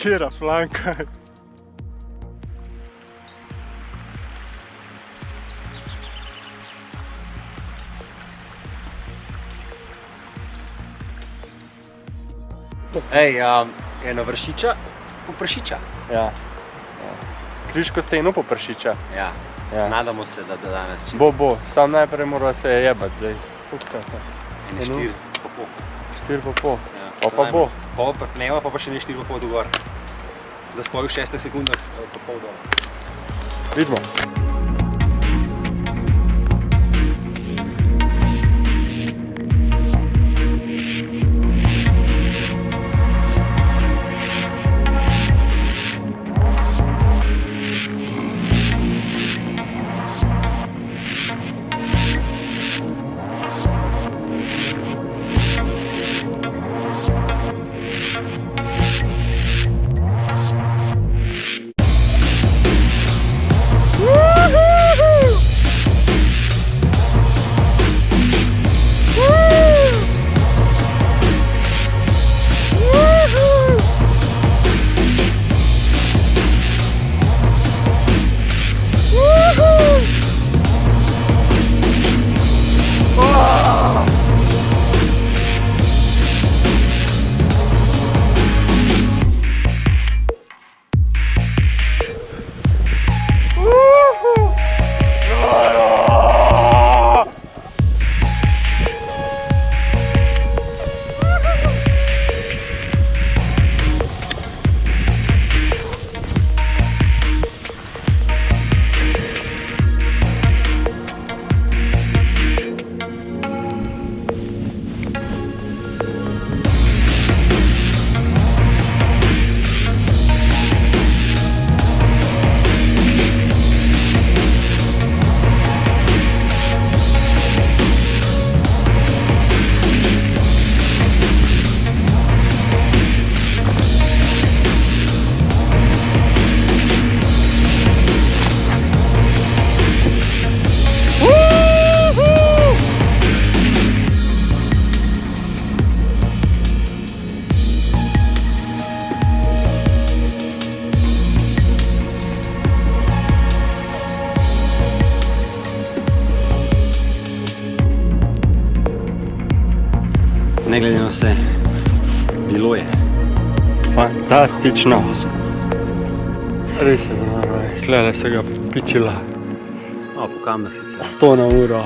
Kjera flanka? Ej, eno vršiča, popršiča. Ja. Križko steno popršiča. Ja. Ja. Nadamo se, da danes čim. Bo, sam najprej mora se jebat zdaj. Ene 4 pa pol. 4 pa pol. Ja. Pa bo. Dneva pa še ne 4 pa pol do gor. Da spoji v 6 sekundah pa pol dol. Vidimo. Ne glede na vse, bilo je. Fantastično. Res je bilo, klele se ga pičila. Po kamnah sicer. 100 na uro.